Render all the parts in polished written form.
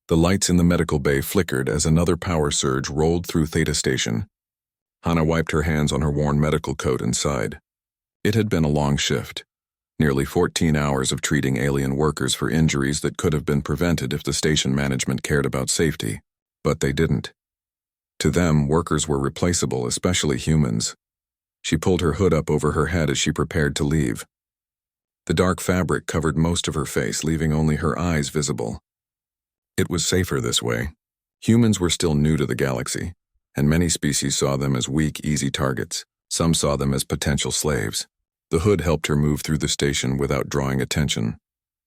The lights in the medical bay flickered as another power surge rolled through Theta Station. Hana wiped her hands on her worn medical coat and sighed. It had been a long shift. Nearly 14 hours of treating alien workers for injuries that could have been prevented if the station management cared about safety. But they didn't. To them, workers were replaceable, especially humans. She pulled her hood up over her head as she prepared to leave. The dark fabric covered most of her face, leaving only her eyes visible. It was safer this way. Humans were still new to the galaxy, and many species saw them as weak, easy targets. Some saw them as potential slaves. The hood helped her move through the station without drawing attention.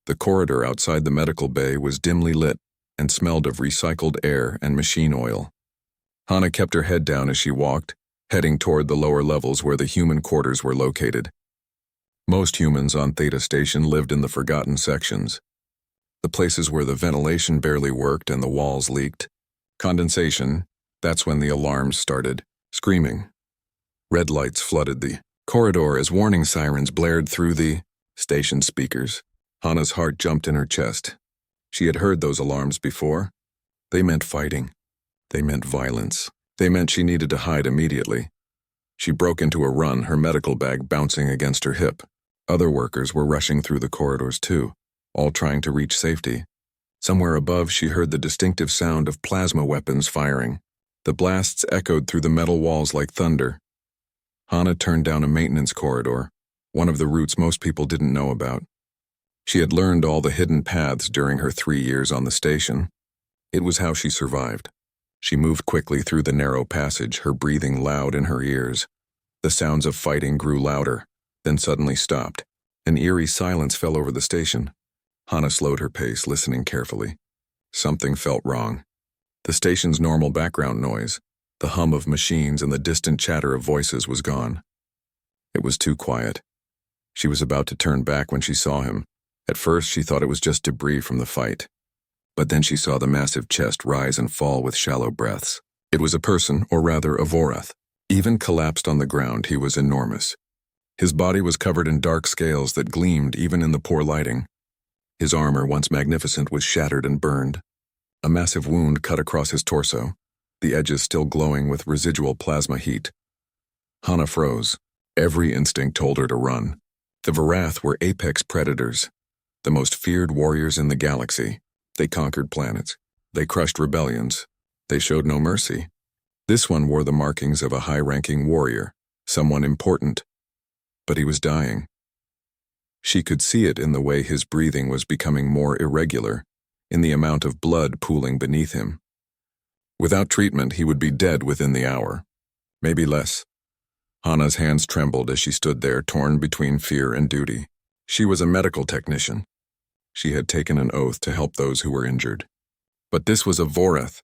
The corridor outside the medical bay was dimly lit and smelled of recycled air and machine oil. Hana kept her head down as she walked, heading toward the lower levels where the human quarters were located. Most humans on Theta Station lived in the forgotten sections. The places where the ventilation barely worked and the walls leaked. Condensation, that's when the alarms started, screaming. Red lights flooded the corridor as warning sirens blared through the station speakers. Hana's heart jumped in her chest. She had heard those alarms before. They meant fighting. They meant violence. They meant she needed to hide immediately. She broke into a run, her medical bag bouncing against her hip. Other workers were rushing through the corridors too, all trying to reach safety. Somewhere above, she heard the distinctive sound of plasma weapons firing. The blasts echoed through the metal walls like thunder. Hana turned down a maintenance corridor, one of the routes most people didn't know about. She had learned all the hidden paths during her 3 years on the station. It was how she survived. She moved quickly through the narrow passage, her breathing loud in her ears. The sounds of fighting grew louder, then suddenly stopped. An eerie silence fell over the station. Hana slowed her pace, listening carefully. Something felt wrong. The station's normal background noise, the hum of machines and the distant chatter of voices was gone. It was too quiet. She was about to turn back when she saw him. At first, she thought it was just debris from the fight. But then she saw the massive chest rise and fall with shallow breaths. It was a person, or rather a Vorath. Even collapsed on the ground, he was enormous. His body was covered in dark scales that gleamed even in the poor lighting. His armor, once magnificent, was shattered and burned. A massive wound cut across his torso, the edges still glowing with residual plasma heat. Hana froze. Every instinct told her to run. The Vorath were apex predators, the most feared warriors in the galaxy. They conquered planets. They crushed rebellions. They showed no mercy. This one wore the markings of a high-ranking warrior, someone important. But he was dying. She could see it in the way his breathing was becoming more irregular, in the amount of blood pooling beneath him. Without treatment, he would be dead within the hour. Maybe less. Hana's hands trembled as she stood there, torn between fear and duty. She was a medical technician. She had taken an oath to help those who were injured. But this was a Vorath.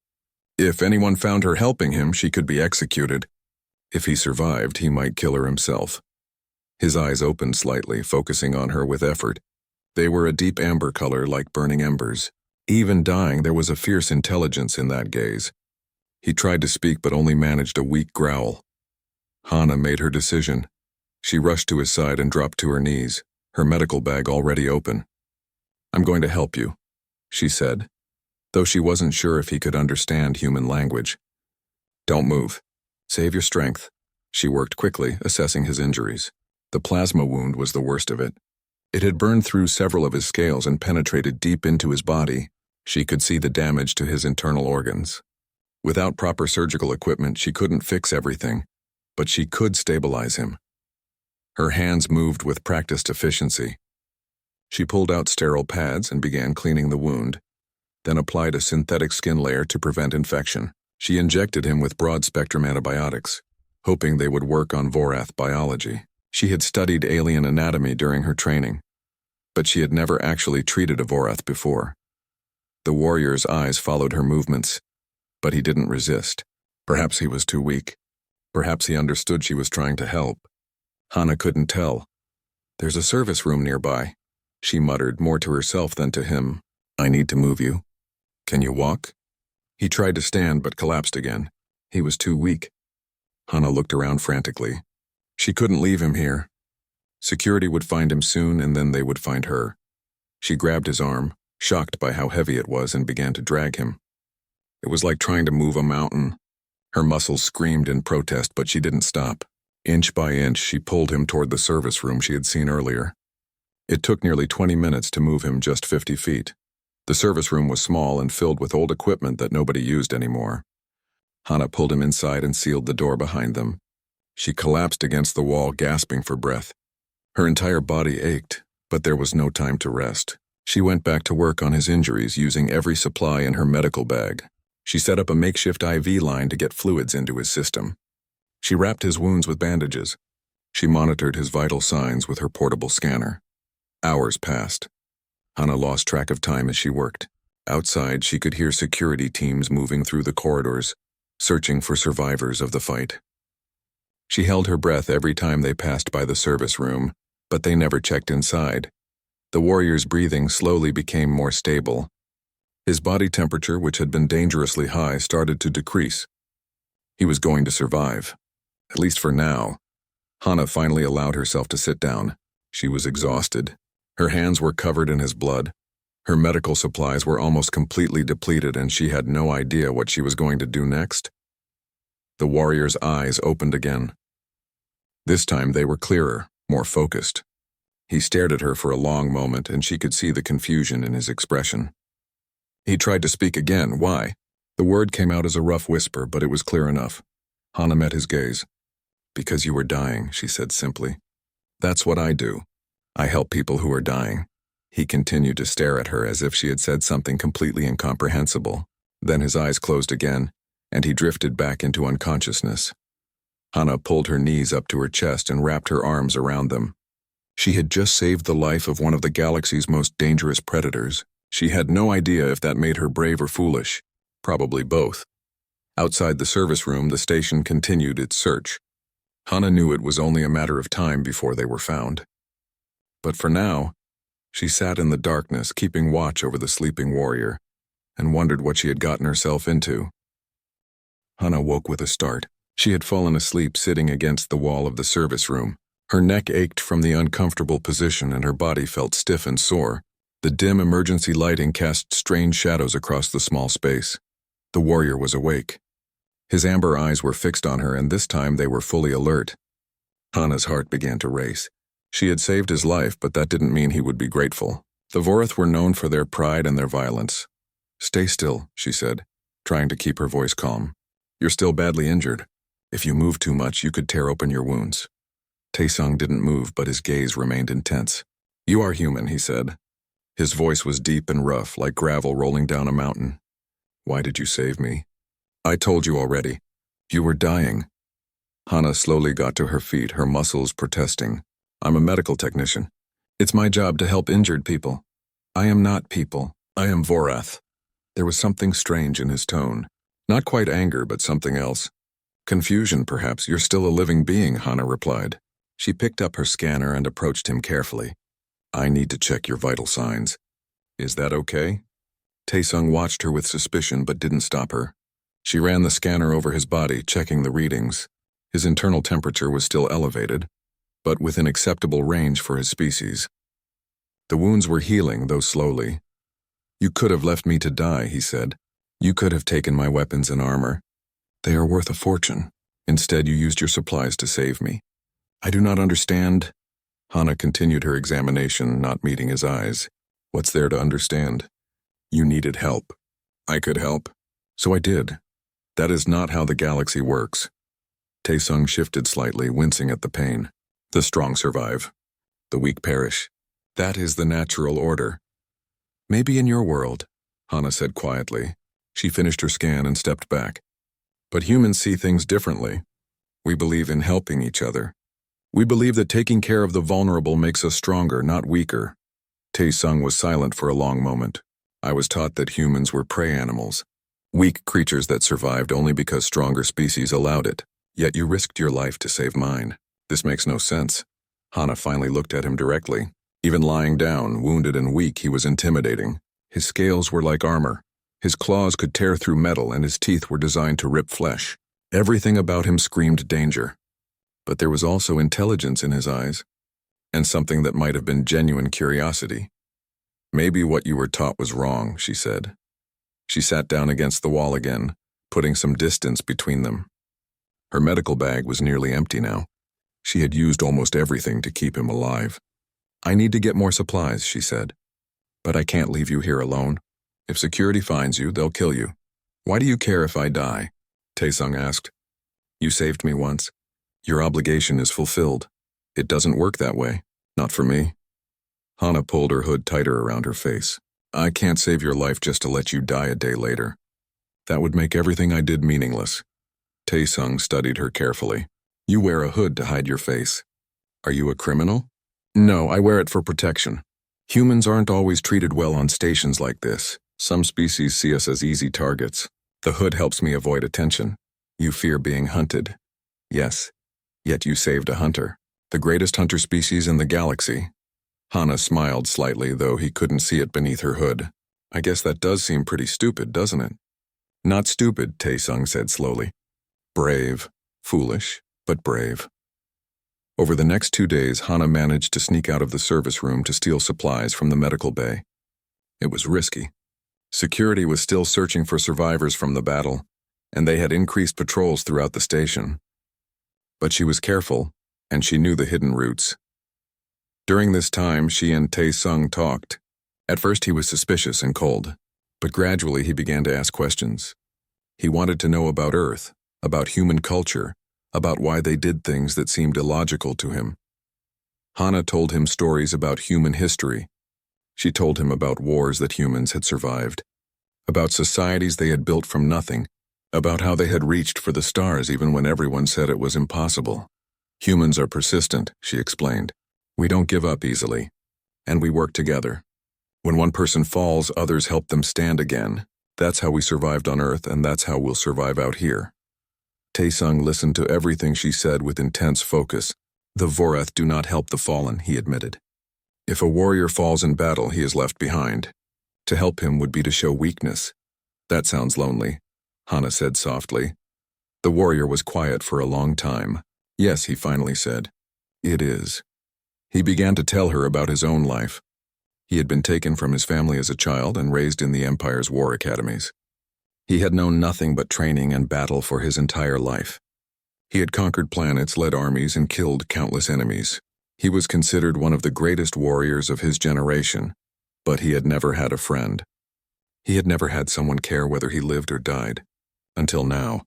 If anyone found her helping him, she could be executed. If he survived, he might kill her himself. His eyes opened slightly, focusing on her with effort. They were a deep amber color like burning embers. Even dying, there was a fierce intelligence in that gaze. He tried to speak but only managed a weak growl. Hana made her decision. She rushed to his side and dropped to her knees, her medical bag already open. "I'm going to help you," she said, though she wasn't sure if he could understand human language. "Don't move. Save your strength." She worked quickly, assessing his injuries. The plasma wound was the worst of it. It had burned through several of his scales and penetrated deep into his body. She could see the damage to his internal organs. Without proper surgical equipment, she couldn't fix everything, but she could stabilize him. Her hands moved with practiced efficiency. She pulled out sterile pads and began cleaning the wound, then applied a synthetic skin layer to prevent infection. She injected him with broad-spectrum antibiotics, hoping they would work on Vorath biology. She had studied alien anatomy during her training, but she had never actually treated a Vorath before. The warrior's eyes followed her movements, but he didn't resist. Perhaps he was too weak. Perhaps he understood she was trying to help. Hana couldn't tell. "There's a service room nearby," she muttered, more to herself than to him. "I need to move you. Can you walk?" He tried to stand but collapsed again. He was too weak. Hana looked around frantically. She couldn't leave him here. Security would find him soon, and then they would find her. She grabbed his arm, shocked by how heavy it was, and began to drag him. It was like trying to move a mountain. Her muscles screamed in protest, but she didn't stop. Inch by inch, she pulled him toward the service room she had seen earlier. It took nearly 20 minutes to move him just 50 feet. The service room was small and filled with old equipment that nobody used anymore. Hana pulled him inside and sealed the door behind them. She collapsed against the wall, gasping for breath. Her entire body ached, but there was no time to rest. She went back to work on his injuries, using every supply in her medical bag. She set up a makeshift IV line to get fluids into his system. She wrapped his wounds with bandages. She monitored his vital signs with her portable scanner. Hours passed. Hana lost track of time as she worked. Outside, she could hear security teams moving through the corridors, searching for survivors of the fight. She held her breath every time they passed by the service room, but they never checked inside. The warrior's breathing slowly became more stable. His body temperature, which had been dangerously high, started to decrease. He was going to survive, at least for now. Hana finally allowed herself to sit down. She was exhausted. Her hands were covered in his blood. Her medical supplies were almost completely depleted, and she had no idea what she was going to do next. The warrior's eyes opened again. This time they were clearer, more focused. He stared at her for a long moment, and she could see the confusion in his expression. He tried to speak again. Why? The word came out as a rough whisper, but it was clear enough. Hana met his gaze. Because you were dying, she said simply. That's what I do. I help people who are dying. He continued to stare at her as if she had said something completely incomprehensible. Then his eyes closed again, and he drifted back into unconsciousness. Hana pulled her knees up to her chest and wrapped her arms around them. She had just saved the life of one of the galaxy's most dangerous predators. She had no idea if that made her brave or foolish. Probably both. Outside the service room, the station continued its search. Hana knew it was only a matter of time before they were found. But for now, she sat in the darkness, keeping watch over the sleeping warrior, and wondered what she had gotten herself into. Hana woke with a start. She had fallen asleep sitting against the wall of the service room. Her neck ached from the uncomfortable position, and her body felt stiff and sore. The dim emergency lighting cast strange shadows across the small space. The warrior was awake. His amber eyes were fixed on her, and this time they were fully alert. Hana's heart began to race. She had saved his life, but that didn't mean he would be grateful. The Vorith were known for their pride and their violence. Stay still, she said, trying to keep her voice calm. You're still badly injured. If you move too much, you could tear open your wounds. Taesung didn't move, but his gaze remained intense. You are human, he said. His voice was deep and rough, like gravel rolling down a mountain. Why did you save me? I told you already. You were dying. Hana slowly got to her feet, her muscles protesting. I'm a medical technician. It's my job to help injured people. I am not people. I am Vorath. There was something strange in his tone. Not quite anger, but something else. Confusion, perhaps. You're still a living being, Hana replied. She picked up her scanner and approached him carefully. I need to check your vital signs. Is that okay? Taesung watched her with suspicion but didn't stop her. She ran the scanner over his body, checking the readings. His internal temperature was still elevated, but within acceptable range for his species. The wounds were healing, though slowly. You could have left me to die, he said. You could have taken my weapons and armor. They are worth a fortune. Instead, you used your supplies to save me. I do not understand. Hana continued her examination, not meeting his eyes. What's there to understand? You needed help. I could help. So I did. That is not how the galaxy works. Taesung shifted slightly, wincing at the pain. The strong survive. The weak perish. That is the natural order. Maybe in your world, Hana said quietly. She finished her scan and stepped back. But humans see things differently. We believe in helping each other. We believe that taking care of the vulnerable makes us stronger, not weaker. Taesung was silent for a long moment. I was taught that humans were prey animals. Weak creatures that survived only because stronger species allowed it. Yet you risked your life to save mine. This makes no sense. Hana finally looked at him directly. Even lying down, wounded and weak, he was intimidating. His scales were like armor. His claws could tear through metal, and his teeth were designed to rip flesh. Everything about him screamed danger. But there was also intelligence in his eyes, and something that might have been genuine curiosity. Maybe what you were taught was wrong, she said. She sat down against the wall again, putting some distance between them. Her medical bag was nearly empty now. She had used almost everything to keep him alive. I need to get more supplies, she said. But I can't leave you here alone. If security finds you, they'll kill you. Why do you care if I die? Tae-sung asked. You saved me once. Your obligation is fulfilled. It doesn't work that way. Not for me. Hana pulled her hood tighter around her face. I can't save your life just to let you die a day later. That would make everything I did meaningless. Tae-sung studied her carefully. You wear a hood to hide your face. Are you a criminal? No, I wear it for protection. Humans aren't always treated well on stations like this. Some species see us as easy targets. The hood helps me avoid attention. You fear being hunted. Yes, yet you saved a hunter. The greatest hunter species in the galaxy. Hana smiled slightly, though he couldn't see it beneath her hood. I guess that does seem pretty stupid, doesn't it? Not stupid, Tae-sung said slowly. Brave. Foolish, but brave. Over the next 2 days, Hana managed to sneak out of the service room to steal supplies from the medical bay. It was risky. Security was still searching for survivors from the battle, and they had increased patrols throughout the station. But she was careful, and she knew the hidden routes. During this time, she and Tae-sung talked. At first he was suspicious and cold, but gradually he began to ask questions. He wanted to know about Earth, about human culture, about why they did things that seemed illogical to him. Hana told him stories about human history. She told him about wars that humans had survived, about societies they had built from nothing, about how they had reached for the stars even when everyone said it was impossible. Humans are persistent, she explained. We don't give up easily, and we work together. When one person falls, others help them stand again. That's how we survived on Earth, and that's how we'll survive out here. Tae-sung listened to everything she said with intense focus. The Vorath do not help the fallen, he admitted. If a warrior falls in battle, he is left behind. To help him would be to show weakness. That sounds lonely, Hana said softly. The warrior was quiet for a long time. Yes, he finally said. It is. He began to tell her about his own life. He had been taken from his family as a child and raised in the Empire's war academies. He had known nothing but training and battle for his entire life. He had conquered planets, led armies, and killed countless enemies. He was considered one of the greatest warriors of his generation, but he had never had a friend. He had never had someone care whether he lived or died. Until now.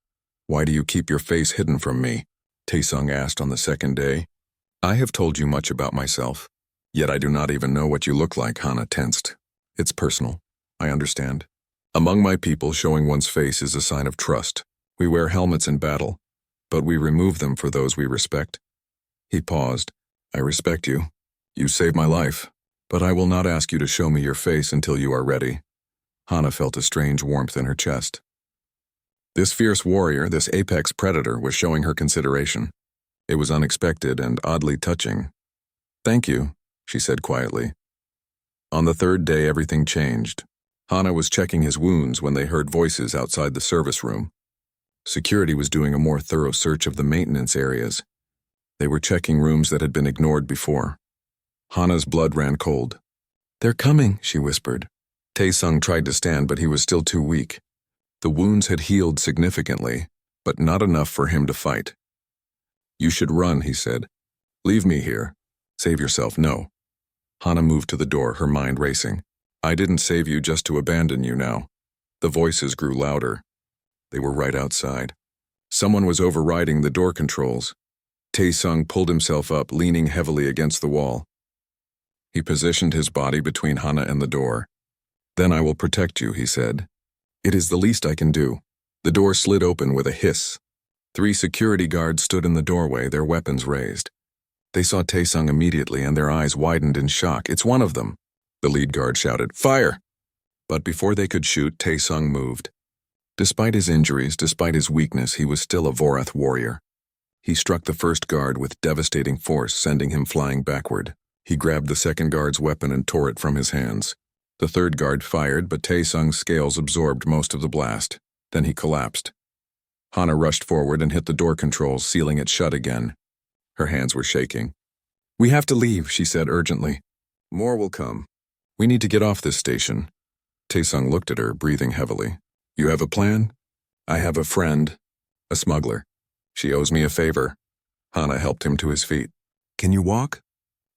Why do you keep your face hidden from me? Tae-sung asked on the second day. I have told you much about myself, yet I do not even know what you look like, Hana tensed. It's personal. I understand. Among my people, showing one's face is a sign of trust. We wear helmets in battle, but we remove them for those we respect. He paused. I respect you. You saved my life, but I will not ask you to show me your face until you are ready. Hana felt a strange warmth in her chest. This fierce warrior, this apex predator, was showing her consideration. It was unexpected and oddly touching. Thank you, she said quietly. On the third day, everything changed. Hana was checking his wounds when they heard voices outside the service room. Security was doing a more thorough search of the maintenance areas. They were checking rooms that had been ignored before. Hana's blood ran cold. They're coming, she whispered. Tae-sung tried to stand, but he was still too weak. The wounds had healed significantly, but not enough for him to fight. You should run, he said. Leave me here. Save yourself, no. Hana moved to the door, her mind racing. I didn't save you just to abandon you now. The voices grew louder. They were right outside. Someone was overriding the door controls. Tae-sung pulled himself up, leaning heavily against the wall. He positioned his body between Hana and the door. Then I will protect you, he said. It is the least I can do. The door slid open with a hiss. 3 security guards stood in the doorway, their weapons raised. They saw Tae-sung immediately and their eyes widened in shock. It's one of them. The lead guard shouted, Fire! But before they could shoot, Tae-sung moved. Despite his injuries, despite his weakness, he was still a Vorath warrior. He struck the first guard with devastating force, sending him flying backward. He grabbed the second guard's weapon and tore it from his hands. The third guard fired, but Tae-sung's scales absorbed most of the blast. Then he collapsed. Hana rushed forward and hit the door controls, sealing it shut again. Her hands were shaking. We have to leave, she said urgently. More will come. We need to get off this station. Taesung looked at her, breathing heavily. You have a plan? I have a friend, a smuggler. She owes me a favor. Hana helped him to his feet. Can you walk?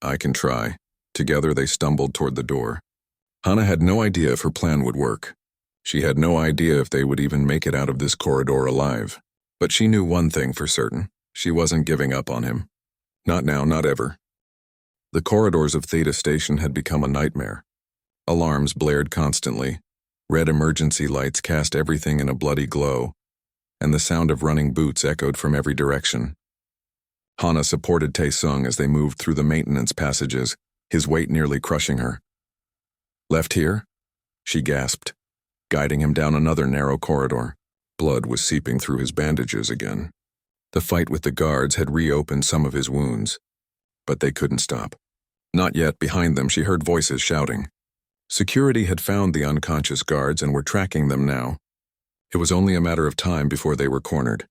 I can try. Together they stumbled toward the door. Hana had no idea if her plan would work. She had no idea if they would even make it out of this corridor alive. But she knew one thing for certain. She wasn't giving up on him. Not now, not ever. The corridors of Theta Station had become a nightmare. Alarms blared constantly. Red emergency lights cast everything in a bloody glow, and the sound of running boots echoed from every direction. Hana supported Taesung as they moved through the maintenance passages, his weight nearly crushing her. Left here? She gasped, guiding him down another narrow corridor. Blood was seeping through his bandages again. The fight with the guards had reopened some of his wounds, but they couldn't stop. Not yet. Behind them she heard voices shouting. Security had found the unconscious guards and were tracking them now. It was only a matter of time before they were cornered.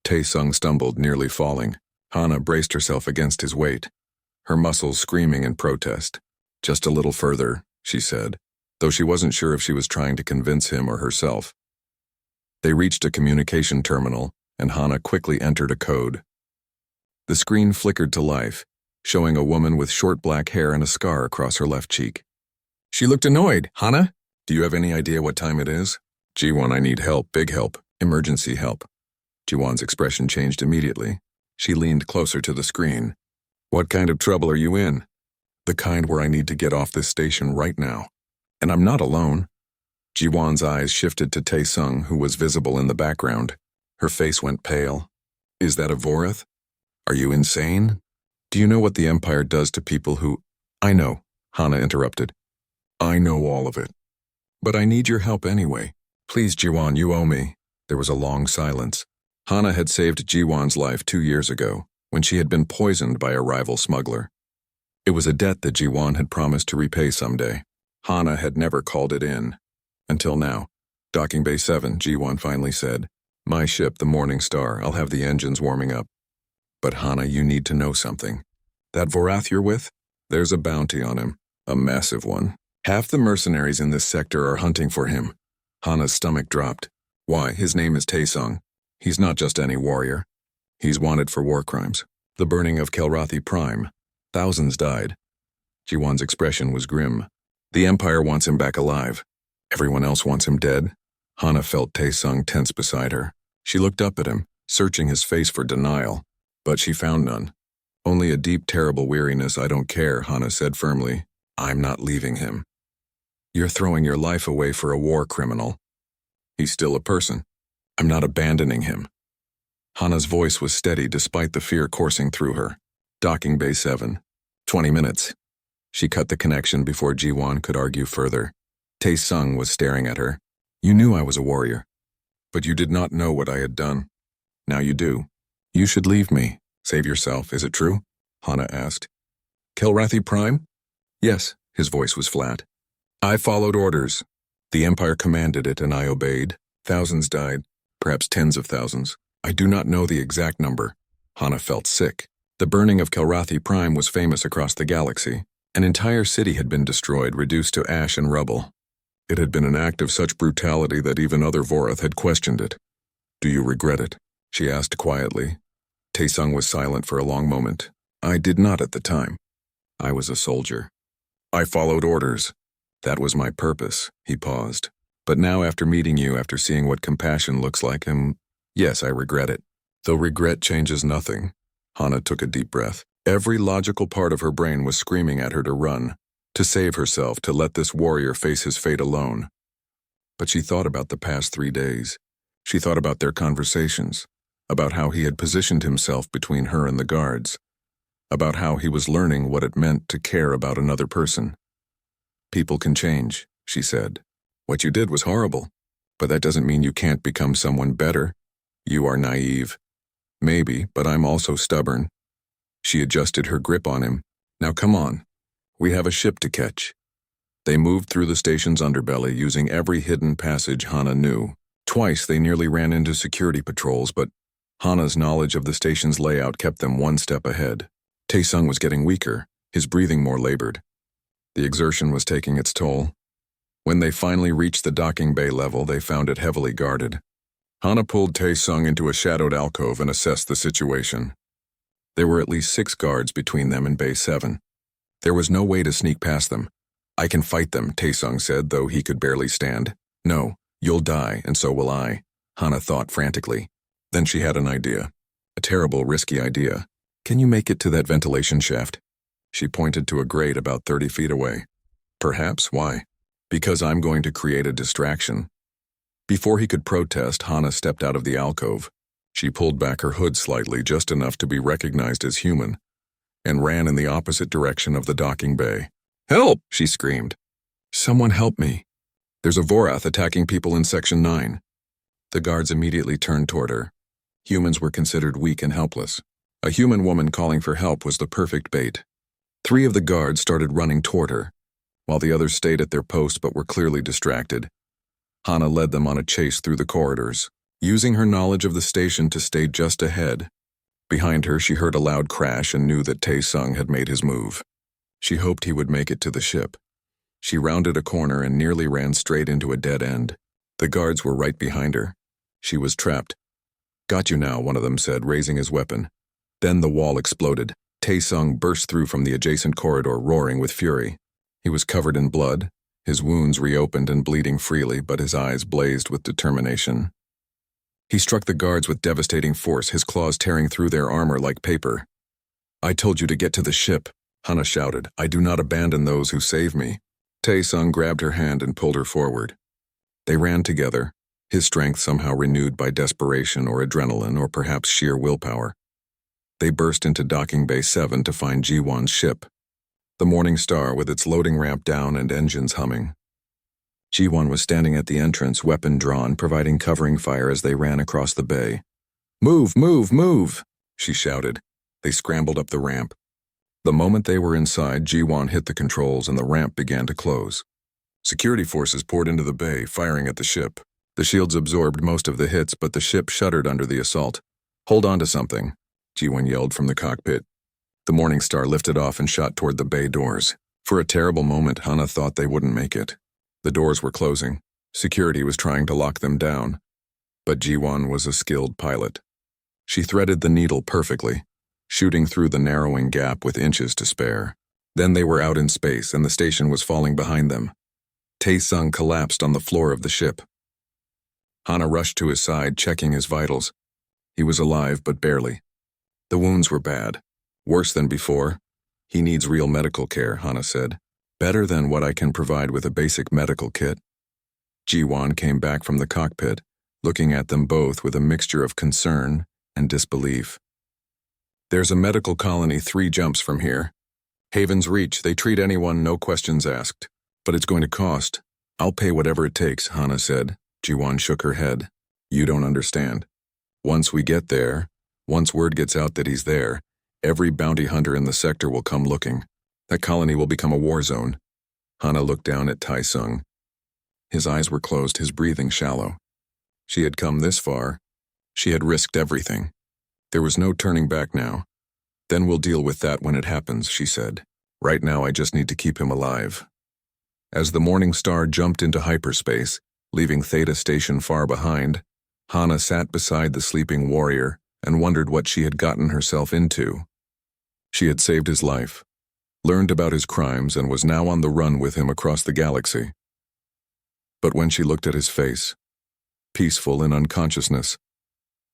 Taesung stumbled, nearly falling. Hana braced herself against his weight, her muscles screaming in protest. Just a little further, she said, though she wasn't sure if she was trying to convince him or herself. They reached a communication terminal, and Hana quickly entered a code. The screen flickered to life, showing a woman with short black hair and a scar across her left cheek. She looked annoyed. Hana? Do you have any idea what time it is? Ji-won, I need help, big help, emergency help. Ji-won's expression changed immediately. She leaned closer to the screen. What kind of trouble are you in? The kind where I need to get off this station right now. And I'm not alone. Ji-won's eyes shifted to Taesung, who was visible in the background. Her face went pale. Is that a Vorath? Are you insane? Do you know what the Empire does to people who— I know, Hana interrupted. I know all of it. But I need your help anyway. Please, Ji-won, you owe me. There was a long silence. Hana had saved Ji-won's life 2 years ago, when she had been poisoned by a rival smuggler. It was a debt that Ji-won had promised to repay someday. Hana had never called it in. Until now. Docking Bay 7, Ji-won finally said. My ship, the Morning Star, I'll have the engines warming up. But Hana, you need to know something. That Vorath you're with? There's a bounty on him. A massive one. Half the mercenaries in this sector are hunting for him. Hana's stomach dropped. Why, his name is Taesung. He's not just any warrior. He's wanted for war crimes. The burning of Kelrathi Prime. Thousands died. Ji-won's expression was grim. The Empire wants him back alive. Everyone else wants him dead. Hana felt Taesung tense beside her. She looked up at him, searching his face for denial. But she found none. Only a deep, terrible weariness. I don't care, Hana said firmly. I'm not leaving him. You're throwing your life away for a war criminal. He's still a person. I'm not abandoning him. Hana's voice was steady despite the fear coursing through her. Docking Bay 7. 20 minutes. She cut the connection before Ji-won could argue further. Taesung was staring at her. You knew I was a warrior, but you did not know what I had done. Now you do. You should leave me. Save yourself, is it true? Hana asked. Kelrathi Prime? Yes, his voice was flat. I followed orders. The Empire commanded it and I obeyed. Thousands died, perhaps tens of thousands. I do not know the exact number. Hana felt sick. The burning of Kelrathi Prime was famous across the galaxy. An entire city had been destroyed, reduced to ash and rubble. It had been an act of such brutality that even other Vorath had questioned it. Do you regret it? She asked quietly. Taesung was silent for a long moment. I did not at the time. I was a soldier. I followed orders. That was my purpose. He paused. But now after meeting you, after seeing what compassion looks like, yes, I regret it. Though regret changes nothing. Hana took a deep breath. Every logical part of her brain was screaming at her to run, to save herself, to let this warrior face his fate alone. But she thought about the past 3 days. She thought about their conversations, about how he had positioned himself between her and the guards, about how he was learning what it meant to care about another person. People can change, she said. What you did was horrible, but that doesn't mean you can't become someone better. You are naive. Maybe, but I'm also stubborn. She adjusted her grip on him. Now come on. We have a ship to catch. They moved through the station's underbelly using every hidden passage Hana knew. Twice they nearly ran into security patrols, but Hana's knowledge of the station's layout kept them one step ahead. Taesung was getting weaker, his breathing more labored. The exertion was taking its toll. When they finally reached the docking bay level, they found it heavily guarded. Hana pulled Tae-sung into a shadowed alcove and assessed the situation. There were at least 6 guards between them and Bay 7. There was no way to sneak past them. "I can fight them," Tae-sung said, though he could barely stand. "No, you'll die, and so will I," Hana thought frantically. Then she had an idea. A terrible, risky idea. "Can you make it to that ventilation shaft?" She pointed to a grate about 30 feet away. "Perhaps. Why?" "Because I'm going to create a distraction." Before he could protest, Hana stepped out of the alcove. She pulled back her hood slightly, just enough to be recognized as human, and ran in the opposite direction of the docking bay. "Help!" she screamed. "Someone help me. There's a Vorath attacking people in Section 9. The guards immediately turned toward her. Humans were considered weak and helpless. A human woman calling for help was the perfect bait. 3 of the guards started running toward her, while the others stayed at their post but were clearly distracted. Hana led them on a chase through the corridors, using her knowledge of the station to stay just ahead. Behind her, she heard a loud crash and knew that Tae-sung had made his move. She hoped he would make it to the ship. She rounded a corner and nearly ran straight into a dead end. The guards were right behind her. She was trapped. "Got you now," one of them said, raising his weapon. Then the wall exploded. Tae-sung burst through from the adjacent corridor, roaring with fury. He was covered in blood, his wounds reopened and bleeding freely, but his eyes blazed with determination. He struck the guards with devastating force, his claws tearing through their armor like paper. "I told you to get to the ship," Hana shouted. "I do not abandon those who save me." Tae-sung grabbed her hand and pulled her forward. They ran together, his strength somehow renewed by desperation or adrenaline or perhaps sheer willpower. They burst into docking bay 7 to find Ji-won's ship, the Morning Star with its loading ramp down and engines humming. Ji-won was standing at the entrance, weapon drawn, providing covering fire as they ran across the bay. "Move, move, move!" she shouted. They scrambled up the ramp. The moment they were inside, Ji-won hit the controls and the ramp began to close. Security forces poured into the bay, firing at the ship. The shields absorbed most of the hits, but the ship shuddered under the assault. "Hold on to something," Ji-won yelled from the cockpit. The Morning Star lifted off and shot toward the bay doors. For a terrible moment, Hana thought they wouldn't make it. The doors were closing. Security was trying to lock them down. But Ji-won was a skilled pilot. She threaded the needle perfectly, shooting through the narrowing gap with inches to spare. Then they were out in space and the station was falling behind them. Tae-sung collapsed on the floor of the ship. Hana rushed to his side, checking his vitals. He was alive, but barely. The wounds were bad. Worse than before. "He needs real medical care," Hana said. "Better than what I can provide with a basic medical kit." Ji-won came back from the cockpit, looking at them both with a mixture of concern and disbelief. "There's a medical colony 3 jumps from here. Haven's Reach, they treat anyone, no questions asked. But it's going to cost. I'll pay whatever it takes," Hana said. Ji-won shook her head. "You don't understand. Once we get there, once word gets out that he's there, every bounty hunter in the sector will come looking. That colony will become a war zone." Hana looked down at Tae-sung. His eyes were closed, his breathing shallow. She had come this far. She had risked everything. There was no turning back now. "Then we'll deal with that when it happens," she said. "Right now I just need to keep him alive." As the Morning Star jumped into hyperspace, leaving Theta Station far behind, Hana sat beside the sleeping warrior and wondered what she had gotten herself into. She had saved his life, learned about his crimes, and was now on the run with him across the galaxy. But when she looked at his face, peaceful in unconsciousness,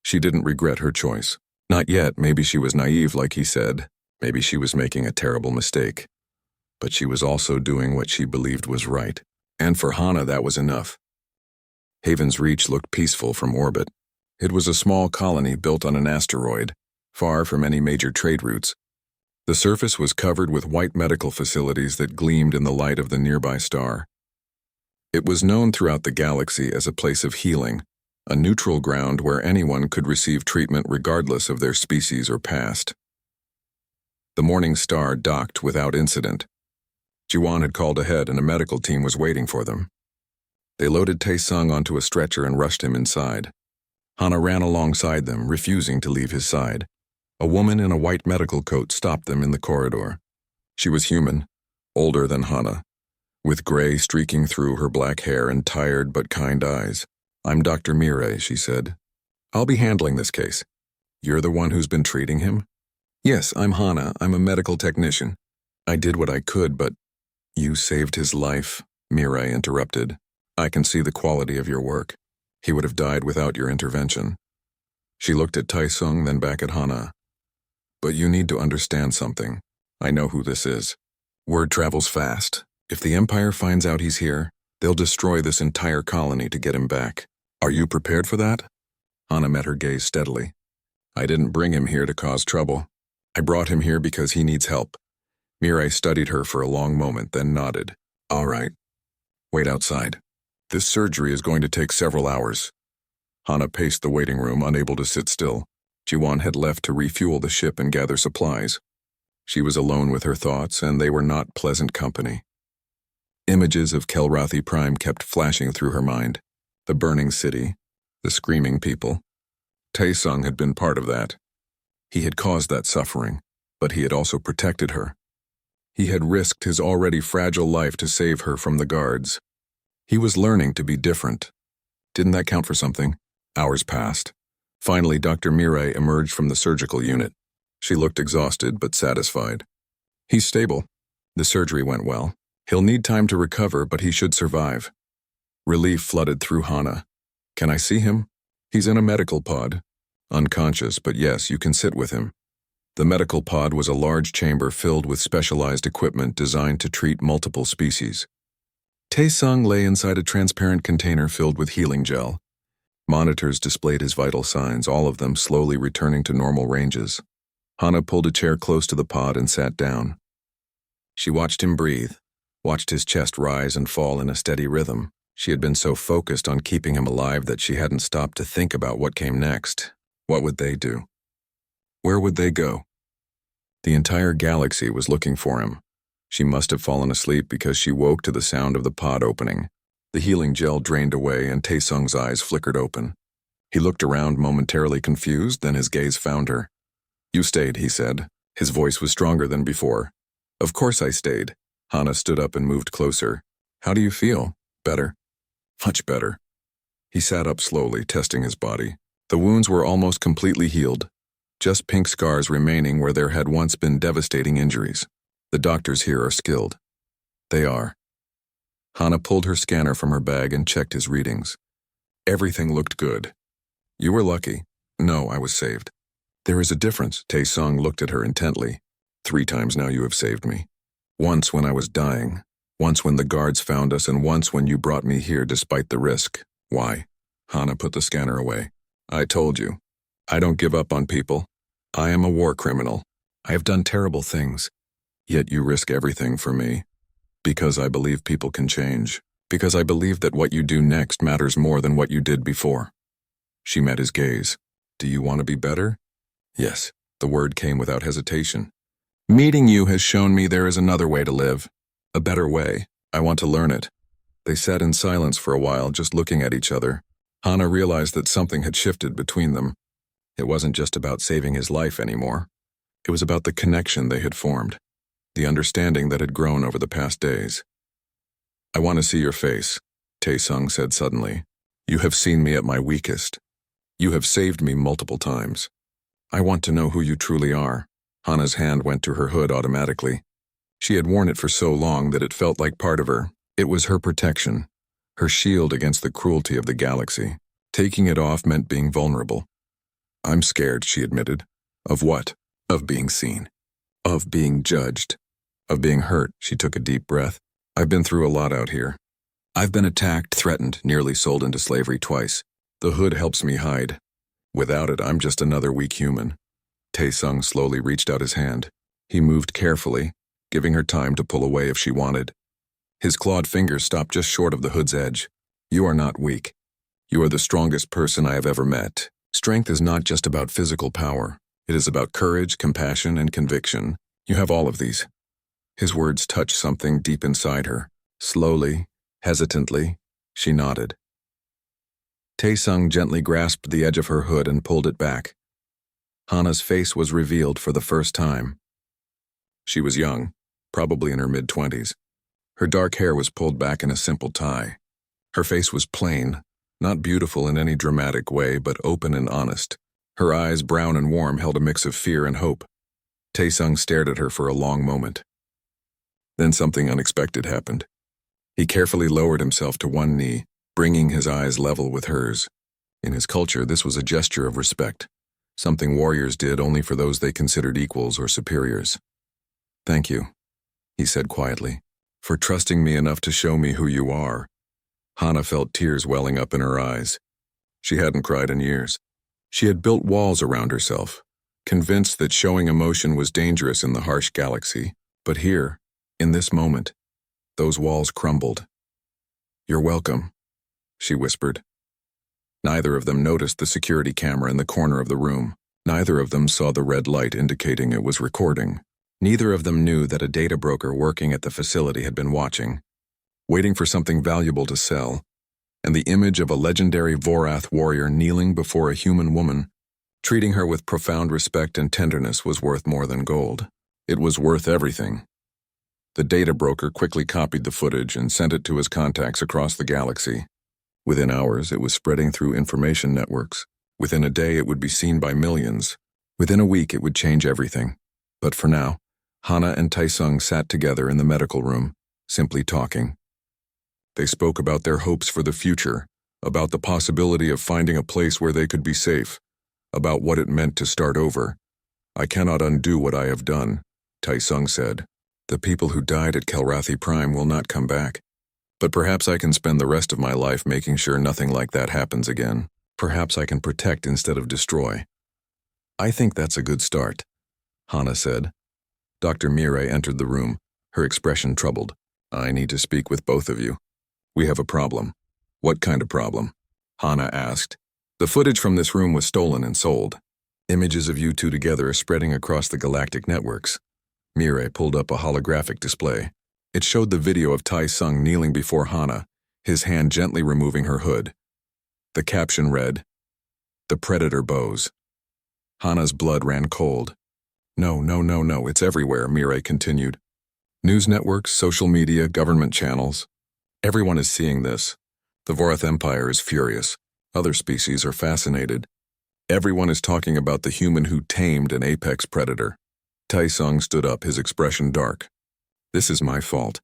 she didn't regret her choice. Not yet. Maybe she was naive, like he said. Maybe she was making a terrible mistake. But she was also doing what she believed was right. And for Hana, that was enough. Haven's Reach looked peaceful from orbit. It was a small colony built on an asteroid, far from any major trade routes. The surface was covered with white medical facilities that gleamed in the light of the nearby star. It was known throughout the galaxy as a place of healing, a neutral ground where anyone could receive treatment regardless of their species or past. The Morning Star docked without incident. Ji-won had called ahead and a medical team was waiting for them. They loaded Tae-sung onto a stretcher and rushed him inside. Hana ran alongside them, refusing to leave his side. A woman in a white medical coat stopped them in the corridor. She was human, older than Hana, with gray streaking through her black hair and tired but kind eyes. "I'm Dr. Mirai," she said. "I'll be handling this case." "You're the one who's been treating him?" "Yes, I'm Hana. I'm a medical technician. I did what I could, but—" "You saved his life," Mirai interrupted. "I can see the quality of your work. He would have died without your intervention." She looked at Taesung, then back at Hana. "But you need to understand something. I know who this is. Word travels fast. If the Empire finds out he's here, they'll destroy this entire colony to get him back. Are you prepared for that?" Hana met her gaze steadily. "I didn't bring him here to cause trouble. I brought him here because he needs help." Mirai studied her for a long moment, then nodded. "All right. Wait outside. This surgery is going to take several hours." Hana paced the waiting room, unable to sit still. Jiwon had left to refuel the ship and gather supplies. She was alone with her thoughts, and they were not pleasant company. Images of Kelrathi Prime kept flashing through her mind. The burning city, the screaming people. Taesung had been part of that. He had caused that suffering, but he had also protected her. He had risked his already fragile life to save her from the guards. He was learning to be different. Didn't that count for something? Hours passed. Finally, Dr. Mirai emerged from the surgical unit. She looked exhausted but satisfied. "He's stable. The surgery went well. He'll need time to recover, but he should survive." Relief flooded through Hana. "Can I see him?" "He's in a medical pod. Unconscious, but yes, you can sit with him." The medical pod was a large chamber filled with specialized equipment designed to treat multiple species. Taesung lay inside a transparent container filled with healing gel. Monitors displayed his vital signs, all of them slowly returning to normal ranges. Hana pulled a chair close to the pod and sat down. She watched him breathe, watched his chest rise and fall in a steady rhythm. She had been so focused on keeping him alive that she hadn't stopped to think about what came next. What would they do? Where would they go? The entire galaxy was looking for him. She must have fallen asleep because she woke to the sound of the pod opening. The healing gel drained away and Taesung's eyes flickered open. He looked around, momentarily confused, then his gaze found her. "You stayed," he said. His voice was stronger than before. "Of course I stayed." Hana stood up and moved closer. "How do you feel? Better?" "Much better." He sat up slowly, testing his body. The wounds were almost completely healed. Just pink scars remaining where there had once been devastating injuries. "The doctors here are skilled." "They are." Hana pulled her scanner from her bag and checked his readings. Everything looked good. "You were lucky." "No, I was saved." "There is a difference." Taesung looked at her intently. "3 times now you have saved me. Once when I was dying, once when the guards found us, and once when you brought me here despite the risk." "Why?" Hana put the scanner away. "I told you. I don't give up on people. I am a war criminal. I have done terrible things. Yet you risk everything for me. Because I believe people can change. Because I believe that what you do next matters more than what you did before." She met his gaze. "Do you want to be better?" "Yes." The word came without hesitation. "Meeting you has shown me there is another way to live. A better way. I want to learn it." They sat in silence for a while, just looking at each other. Hana realized that something had shifted between them. It wasn't just about saving his life anymore. It was about the connection they had formed. The understanding that had grown over the past days. "I want to see your face," Taesung said suddenly. "You have seen me at my weakest. You have saved me multiple times. I want to know who you truly are." Hana's hand went to her hood automatically. She had worn it for so long that it felt like part of her. It was her protection, her shield against the cruelty of the galaxy. Taking it off meant being vulnerable. "I'm scared," she admitted. "Of what?" "Of being seen. Of being judged. Of being hurt." She took a deep breath. "I've been through a lot out here. I've been attacked, threatened, nearly sold into slavery twice. The hood helps me hide. Without it, I'm just another weak human." Taesung slowly reached out his hand. He moved carefully, giving her time to pull away if she wanted. His clawed fingers stopped just short of the hood's edge. "You are not weak. You are the strongest person I have ever met. Strength is not just about physical power. It is about courage, compassion, and conviction. You have all of these." His words touched something deep inside her. Slowly, hesitantly, she nodded. Taesung gently grasped the edge of her hood and pulled it back. Hana's face was revealed for the first time. She was young, probably in her mid-20s. Her dark hair was pulled back in a simple tie. Her face was plain, not beautiful in any dramatic way, but open and honest. Her eyes, brown and warm, held a mix of fear and hope. Taesung stared at her for a long moment. Then something unexpected happened. He carefully lowered himself to one knee, bringing his eyes level with hers. In his culture, this was a gesture of respect, something warriors did only for those they considered equals or superiors. "Thank you," he said quietly, "for trusting me enough to show me who you are." Hana felt tears welling up in her eyes. She hadn't cried in years. She had built walls around herself, convinced that showing emotion was dangerous in the harsh galaxy. But here, in this moment, those walls crumbled. "You're welcome," she whispered. Neither of them noticed the security camera in the corner of the room. Neither of them saw the red light indicating it was recording. Neither of them knew that a data broker working at the facility had been watching, waiting for something valuable to sell, and the image of a legendary Vorath warrior kneeling before a human woman, treating her with profound respect and tenderness, was worth more than gold. It was worth everything. The data broker quickly copied the footage and sent it to his contacts across the galaxy. Within hours, it was spreading through information networks. Within a day, it would be seen by millions. Within a week, it would change everything. But for now, Hana and Taesung sat together in the medical room, simply talking. They spoke about their hopes for the future, about the possibility of finding a place where they could be safe, about what it meant to start over. "I cannot undo what I have done," Taesung said. "The people who died at Kelrathi Prime will not come back. But perhaps I can spend the rest of my life making sure nothing like that happens again. Perhaps I can protect instead of destroy." "I think that's a good start," Hana said. Dr. Mirai entered the room, her expression troubled. "I need to speak with both of you. We have a problem." "What kind of problem?" Hana asked. "The footage from this room was stolen and sold. Images of you two together are spreading across the galactic networks." Mirai pulled up a holographic display. It showed the video of Taesung kneeling before Hana, his hand gently removing her hood. The caption read, "The Predator Bows." Hana's blood ran cold. No, it's everywhere," Mirai continued. "News networks, social media, government channels. Everyone is seeing this. The Vorath Empire is furious. Other species are fascinated. Everyone is talking about the human who tamed an apex predator." Taesung stood up, his expression dark. "This is my fault.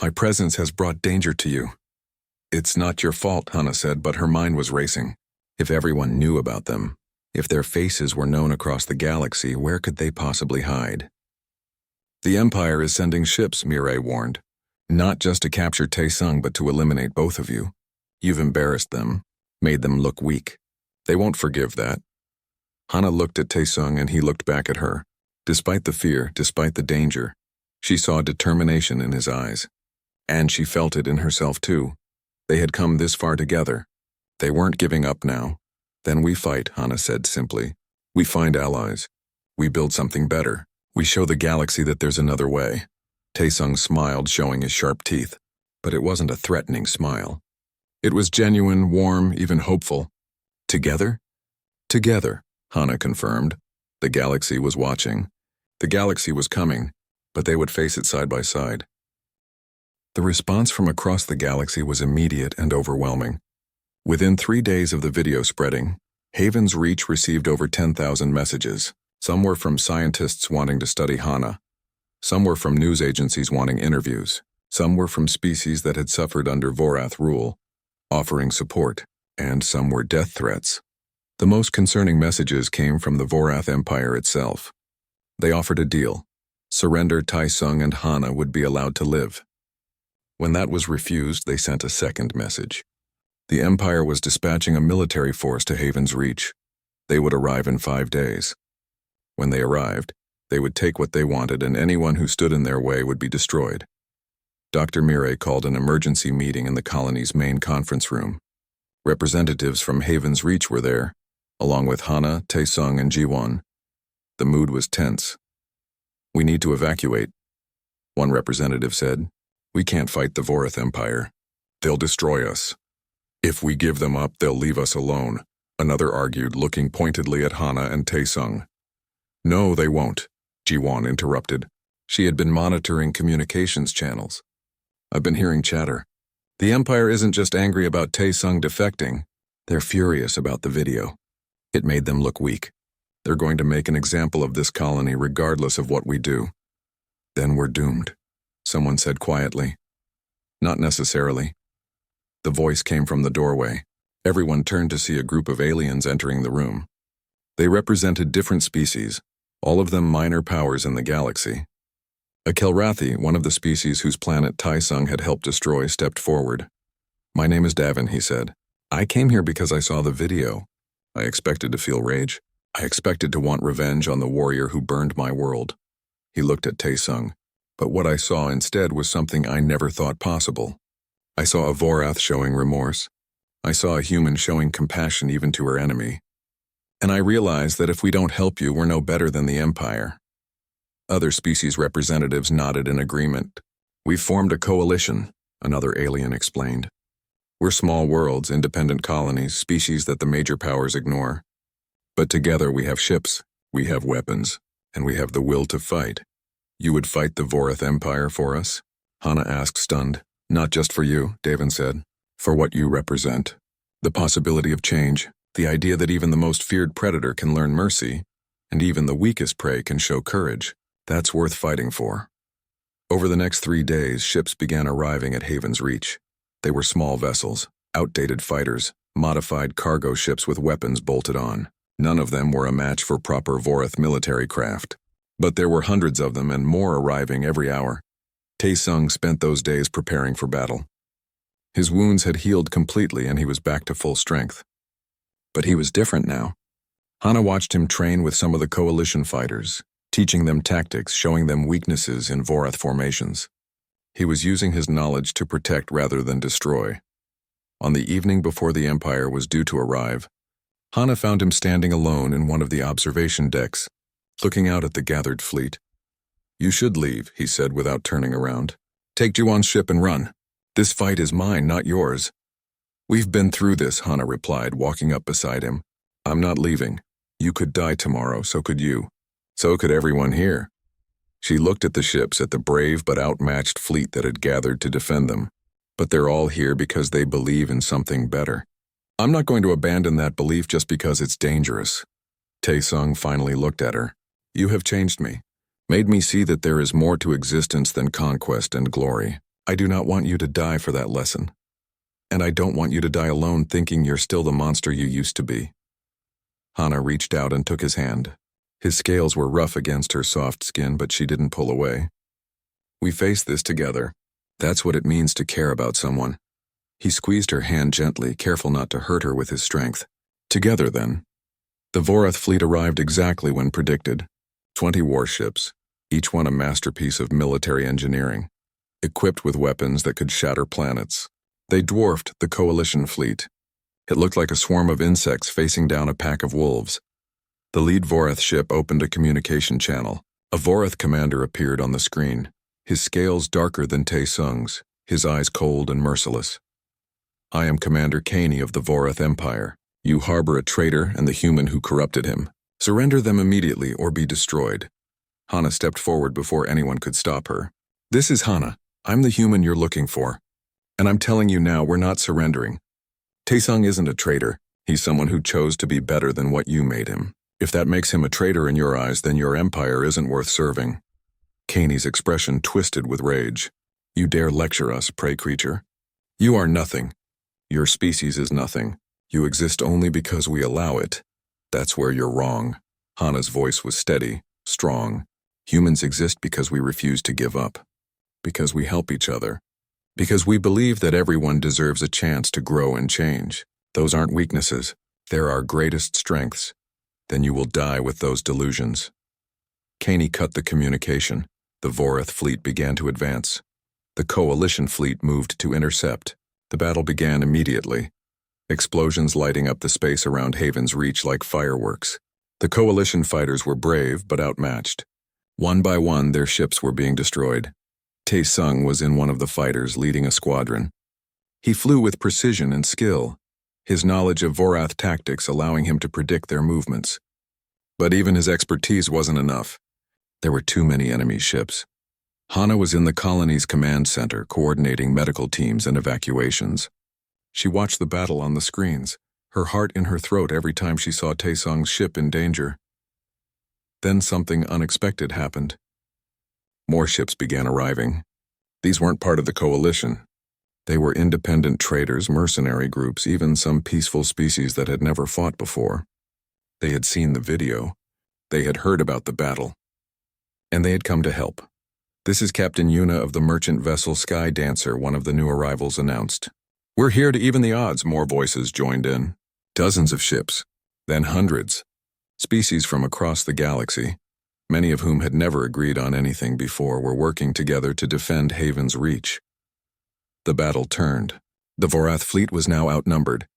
My presence has brought danger to you." "It's not your fault," Hana said, but her mind was racing. If everyone knew about them, if their faces were known across the galaxy, where could they possibly hide? "The Empire is sending ships," Mirai warned. "Not just to capture Taesung, but to eliminate both of you. You've embarrassed them, made them look weak. They won't forgive that." Hana looked at Taesung and he looked back at her. Despite the fear, despite the danger, she saw determination in his eyes. And she felt it in herself too. They had come this far together. They weren't giving up now. "Then we fight," Hana said simply. "We find allies. We build something better. We show the galaxy that there's another way." Taesung smiled, showing his sharp teeth. But it wasn't a threatening smile. It was genuine, warm, even hopeful. "Together?" "Together," Hana confirmed. The galaxy was watching. The galaxy was coming, but they would face it side by side. The response from across the galaxy was immediate and overwhelming. Within 3 days of the video spreading, Haven's Reach received over 10,000 messages. Some were from scientists wanting to study Hana. Some were from news agencies wanting interviews. Some were from species that had suffered under Vorath rule, offering support, and some were death threats. The most concerning messages came from the Vorath Empire itself. They offered a deal. Surrender Taesung and Hana would be allowed to live. When that was refused, they sent a second message. The Empire was dispatching a military force to Haven's Reach. They would arrive in 5 days. When they arrived, they would take what they wanted, and anyone who stood in their way would be destroyed. Dr. Mirai called an emergency meeting in the colony's main conference room. Representatives from Haven's Reach were there, along with Hana, Taesung, and Jiwon. The mood was tense. "We need to evacuate," one representative said. "We can't fight the Vorath Empire. They'll destroy us. If we give them up, they'll leave us alone," another argued, looking pointedly at Hana and Taesung. "No, they won't," Jiwon interrupted. She had been monitoring communications channels. "I've been hearing chatter. The Empire isn't just angry about Tae-sung defecting. They're furious about the video. It made them look weak. They're going to make an example of this colony regardless of what we do. Then we're doomed," someone said quietly. "Not necessarily." The voice came from the doorway. Everyone turned to see a group of aliens entering the room. They represented different species, all of them minor powers in the galaxy. A Kelrathi, one of the species whose planet Tae-sung had helped destroy, stepped forward. "My name is Davin," he said. "I came here because I saw the video. I expected to feel rage. I expected to want revenge on the warrior who burned my world." He looked at Tae-sung, but what I saw instead was something I never thought possible. I saw a Vorath showing remorse. I saw a human showing compassion even to her enemy. And I realized that if we don't help you, we're no better than the Empire. Other species representatives nodded in agreement. "We've formed a coalition," another alien explained. "We're small worlds, independent colonies, species that the major powers ignore. But together we have ships, we have weapons, and we have the will to fight." "You would fight the Vorath Empire for us?" Hana asked, stunned. "Not just for you," Davin said. "For what you represent. The possibility of change, the idea that even the most feared predator can learn mercy, and even the weakest prey can show courage. That's worth fighting for." Over the next 3 days, ships began arriving at Haven's Reach. They were small vessels, outdated fighters, modified cargo ships with weapons bolted on. None of them were a match for proper Vorath military craft. But there were hundreds of them and more arriving every hour. Tae-sung spent those days preparing for battle. His wounds had healed completely and he was back to full strength. But he was different now. Hana watched him train with some of the coalition fighters, teaching them tactics, showing them weaknesses in Vorath formations. He was using his knowledge to protect rather than destroy. On the evening before the Empire was due to arrive, Hana found him standing alone in one of the observation decks, looking out at the gathered fleet. "You should leave," he said without turning around. "Take Juwon's ship and run. This fight is mine, not yours." "We've been through this," Hana replied, walking up beside him. "I'm not leaving. You could die tomorrow, so could you. So could everyone here." She looked at the ships, at the brave but outmatched fleet that had gathered to defend them. "But they're all here because they believe in something better. I'm not going to abandon that belief just because it's dangerous." Tae-sung finally looked at her. "You have changed me, made me see that there is more to existence than conquest and glory. I do not want you to die for that lesson. And I don't want you to die alone thinking you're still the monster you used to be." Hana reached out and took his hand. His scales were rough against her soft skin, but she didn't pull away. "We face this together. That's what it means to care about someone." He squeezed her hand gently, careful not to hurt her with his strength. "Together, then." The Vorath fleet arrived exactly when predicted. 20 warships, each one a masterpiece of military engineering, equipped with weapons that could shatter planets. They dwarfed the coalition fleet. It looked like a swarm of insects facing down a pack of wolves. The lead Vorath ship opened a communication channel. A Vorath commander appeared on the screen, his scales darker than Tae-sung's, his eyes cold and merciless. "I am Commander Kaney of the Vorath Empire. You harbor a traitor and the human who corrupted him. Surrender them immediately or be destroyed." Hana stepped forward before anyone could stop her. "This is Hana. I'm the human you're looking for. And I'm telling you now, we're not surrendering. Tae-sung isn't a traitor. He's someone who chose to be better than what you made him. If that makes him a traitor in your eyes, then your empire isn't worth serving." Kaney's expression twisted with rage. "You dare lecture us, prey creature? You are nothing. Your species is nothing. You exist only because we allow it. That's where you're wrong." Hana's voice was steady, strong. "Humans exist because we refuse to give up. Because we help each other. Because we believe that everyone deserves a chance to grow and change. Those aren't weaknesses. They're our greatest strengths. Then you will die with those delusions." Kaney cut the communication. The Vorath fleet began to advance. The coalition fleet moved to intercept. The battle began immediately. Explosions lighting up the space around Haven's Reach like fireworks. The coalition fighters were brave but outmatched. One by one, their ships were being destroyed. Tae-sung was in one of the fighters leading a squadron. He flew with precision and skill, his knowledge of Vorath tactics allowing him to predict their movements. But even his expertise wasn't enough. There were too many enemy ships. Hana was in the colony's command center coordinating medical teams and evacuations. She watched the battle on the screens, her heart in her throat every time she saw Taesung's ship in danger. Then something unexpected happened. More ships began arriving. These weren't part of the coalition. They were independent traders, mercenary groups, even some peaceful species that had never fought before. They had seen the video. They had heard about the battle. And they had come to help. "This is Captain Yuna of the merchant vessel Sky Dancer," one of the new arrivals announced. "We're here to even the odds," more voices joined in. Dozens of ships, then hundreds. Species from across the galaxy, many of whom had never agreed on anything before, were working together to defend Haven's Reach. The battle turned. The Vorath fleet was now outnumbered.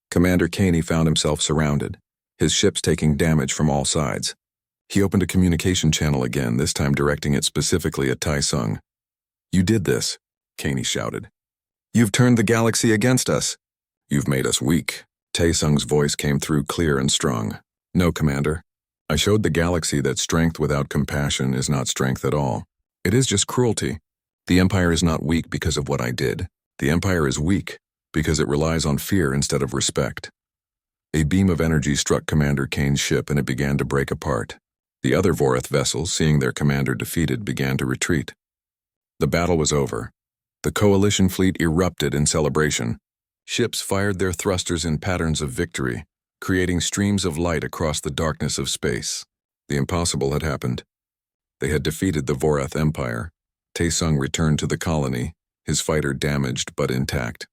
Commander Kaney found himself surrounded, his ships taking damage from all sides. He opened a communication channel again, this time directing it specifically at Taesung. "You did this," Kaney shouted. "You've turned the galaxy against us. You've made us weak." Taesung's voice came through clear and strong. "No, Commander. I showed the galaxy that strength without compassion is not strength at all. It is just cruelty. The Empire is not weak because of what I did. The Empire is weak because it relies on fear instead of respect." A beam of energy struck Commander Kane's ship and it began to break apart. The other Vorath vessels, seeing their commander defeated, began to retreat. The battle was over. The coalition fleet erupted in celebration. Ships fired their thrusters in patterns of victory, creating streams of light across the darkness of space. The impossible had happened. They had defeated the Vorath Empire. Taesung returned to the colony, his fighter damaged but intact.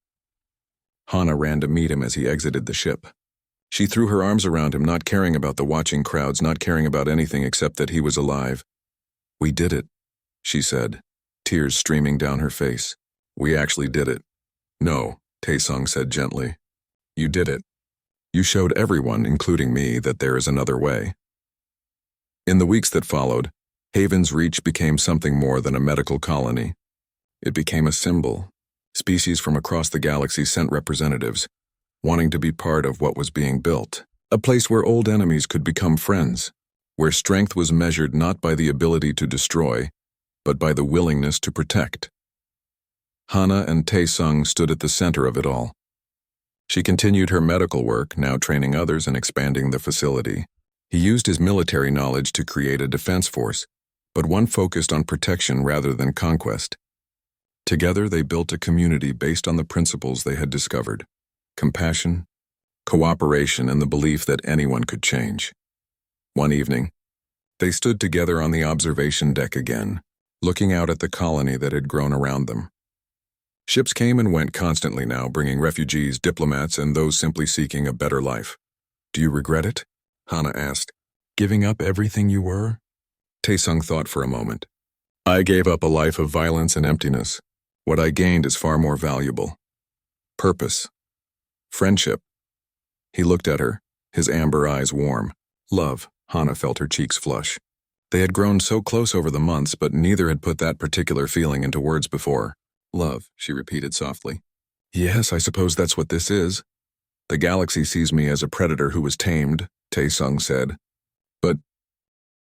Hana ran to meet him as he exited the ship. She threw her arms around him, not caring about the watching crowds, not caring about anything except that he was alive. "We did it," she said, tears streaming down her face. "We actually did it." "No," Taesung said gently. "You did it. You showed everyone, including me, that there is another way." In the weeks that followed, Haven's Reach became something more than a medical colony. It became a symbol. Species from across the galaxy sent representatives, wanting to be part of what was being built. A place where old enemies could become friends, where strength was measured not by the ability to destroy, but by the willingness to protect. Hana and Taesung stood at the center of it all. She continued her medical work, now training others and expanding the facility. He used his military knowledge to create a defense force, but one focused on protection rather than conquest. Together they built a community based on the principles they had discovered: compassion, cooperation, and the belief that anyone could change. One evening, they stood together on the observation deck again, looking out at the colony that had grown around them. Ships came and went constantly now, bringing refugees, diplomats, and those simply seeking a better life. "Do you regret it?" Hana asked. "Giving up everything you were?" Taesung thought for a moment. "I gave up a life of violence and emptiness. What I gained is far more valuable. Purpose. Friendship." He looked at her, his amber eyes warm. Love. Hana felt her cheeks flush. They had grown so close over the months, but neither had put that particular feeling into words before. "Love," she repeated softly. "Yes, I suppose that's what this is." "The galaxy sees me as a predator who was tamed," Taesung said.